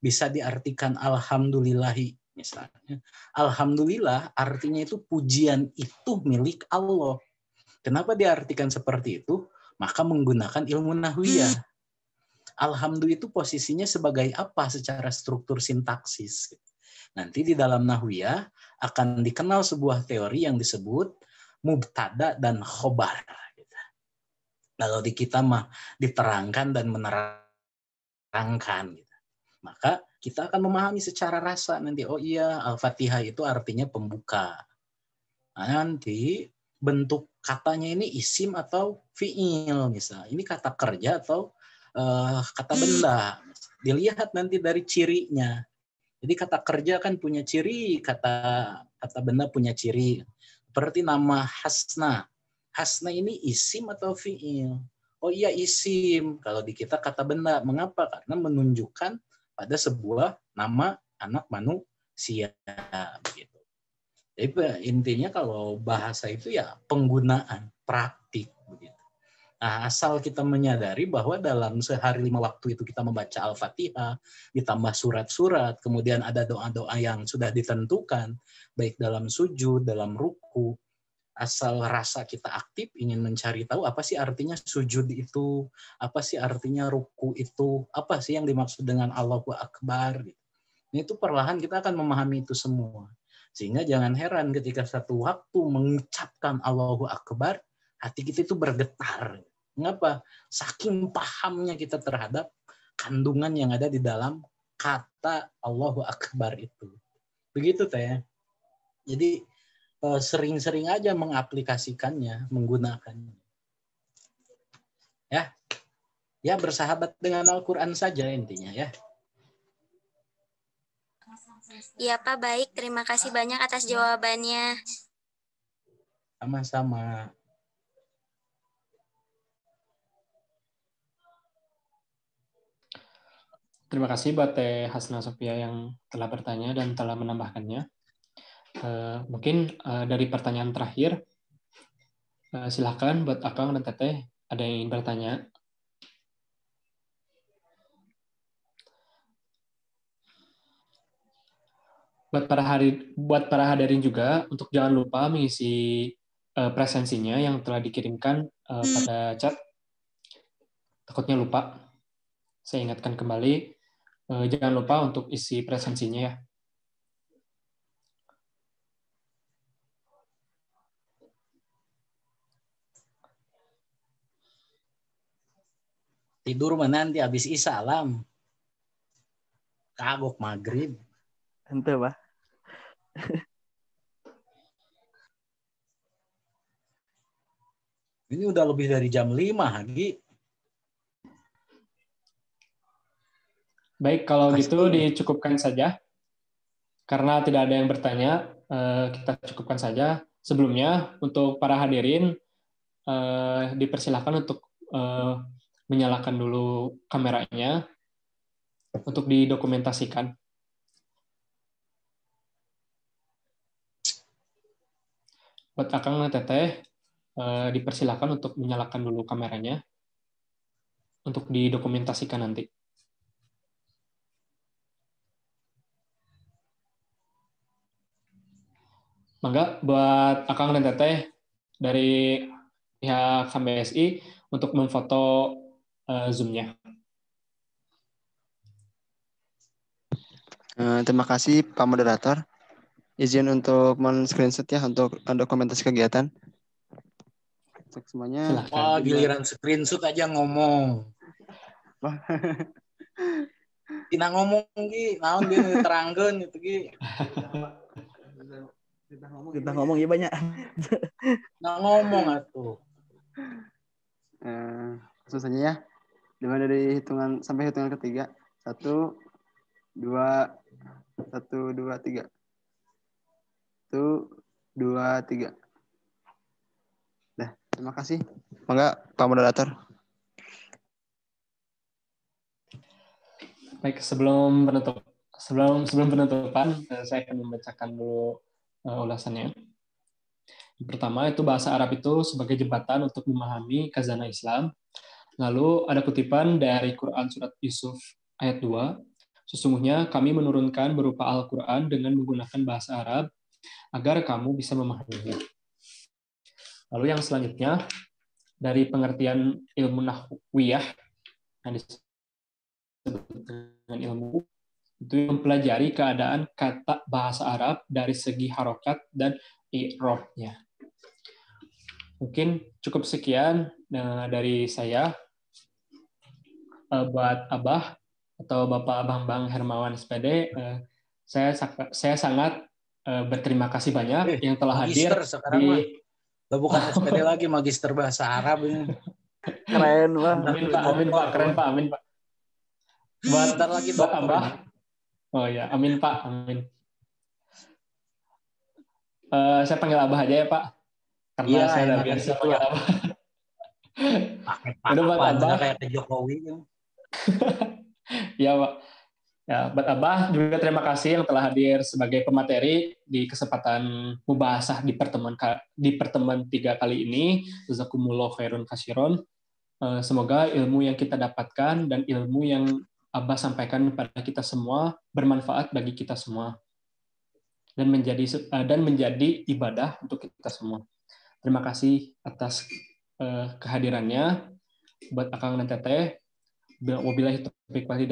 Bisa diartikan alhamdulillahi Misalnya, alhamdulillah artinya itu pujian itu milik Allah. Kenapa diartikan seperti itu? Maka menggunakan ilmu nahwiyah. Alhamdulillah itu posisinya sebagai apa secara struktur sintaksis. Nanti di dalam nahwiyah akan dikenal sebuah teori yang disebut mubtada dan khobar. Kalau di kita mah diterangkan dan menerangkan. Maka kita akan memahami secara rasa nanti, oh iya Al-Fatihah itu artinya pembuka. Nah, nanti bentuk katanya ini isim atau fi'il misalnya. Ini kata kerja atau kata benda. Dilihat nanti dari cirinya. Jadi kata kerja kan punya ciri, kata benda punya ciri. Seperti nama Hasna. Hasna ini isim atau fi'il? Oh iya isim. Kalau di kita kata benda. Mengapa? Karena menunjukkan pada sebuah nama anak manusia. Begitu. Jadi intinya kalau bahasa itu ya penggunaan praktik. Begitu. Nah, asal kita menyadari bahwa dalam sehari 5 waktu itu kita membaca Al-Fatihah, ditambah surat-surat, kemudian ada doa-doa yang sudah ditentukan, baik dalam sujud, dalam ruku, asal rasa kita aktif ingin mencari tahu apa sih artinya sujud itu, apa sih artinya ruku itu, apa sih yang dimaksud dengan Allahu Akbar. Itu perlahan kita akan memahami itu semua. Sehingga jangan heran ketika satu waktu mengucapkan Allahu Akbar, hati kita itu bergetar. Mengapa? Saking pahamnya kita terhadap kandungan yang ada di dalam kata Allahu Akbar itu. Begitu Teh. Jadi sering-sering aja mengaplikasikannya, menggunakannya. Ya bersahabat dengan Al-Quran saja intinya ya. Iya Pak, baik. Terima kasih banyak atas jawabannya. Sama-sama. Terima kasih buat Teh Hasna Sophia yang telah bertanya dan telah menambahkannya. Mungkin dari pertanyaan terakhir, silakan buat Akang dan Teteh, ada yang ingin bertanya? Buat para hadirin juga, untuk jangan lupa mengisi presensinya yang telah dikirimkan pada chat. Takutnya lupa. Saya ingatkan kembali, jangan lupa untuk isi presensinya ya. Tidur mana nanti habis isya alam. Kagok maghrib. Ente, Pak. Ini udah lebih dari jam 5, Hagi. Baik, kalau gitu dicukupkan saja. Karena tidak ada yang bertanya, kita cukupkan saja. Sebelumnya, untuk para hadirin, dipersilakan untuk menyalakan dulu kameranya untuk didokumentasikan. Buat Akang dan Teteh, dipersilakan untuk menyalakan dulu kameranya untuk didokumentasikan nanti. Mangga buat Akang dan Teteh dari pihak HBSI untuk memfoto Zoom-nya. Terima kasih Pak Moderator. Izin untuk men-screenshot ya untuk dokumentasi kegiatan. Cek semuanya. Wah, giliran screenshot aja ngomong. Tina ngomong Gi, naon dia terangkeun gitu Gi. Kita ngomong ya banyak. Nah ngomong atuh. Susahnya ya. Dimana dari hitungan sampai hitungan ketiga. 1, 2, 1, 2, 3. 1, 2, 3. Dah, terima kasih. Mangga Pak Moderator. Baik, sebelum penutupan, saya akan membacakan dulu ulasannya. Yang pertama itu bahasa Arab itu sebagai jembatan untuk memahami khazanah Islam. Lalu ada kutipan dari Quran surat Yusuf ayat 2. Sesungguhnya kami menurunkan berupa Al-Quran dengan menggunakan bahasa Arab agar kamu bisa memahaminya. Lalu yang selanjutnya, dari pengertian ilmu nahwiyah yang disebut dengan ilmu, itu mempelajari keadaan kata bahasa Arab dari segi harokat dan i'rabnya. Mungkin cukup sekian dari saya. Buat Abah atau Bapak Bambang Hermawan SPD, saya sangat berterima kasih banyak yang telah hadir di bukan SPD lagi, magister bahasa Arab ini. Keren, Bang. Amin Pak, keren Pak, amin Pak. Buat Abah. Oh ya, amin Pak, amin. Saya panggil Abah aja ya Pak, karena saya udah biasa panggil Abah. Udah buat Abah kayak ke Jokowi. Ya Pak. Ya, buat Abah juga terima kasih yang telah hadir sebagai pemateri di kesempatan mubahasah di pertemuan 3 kali ini. Jazakumullah khairan katsiran. Semoga ilmu yang kita dapatkan dan ilmu yang Abah sampaikan kepada kita semua bermanfaat bagi kita semua dan menjadi ibadah untuk kita semua. Terima kasih atas kehadirannya buat Akang dan Teteh. Wabillahi taufiq wal hidayah.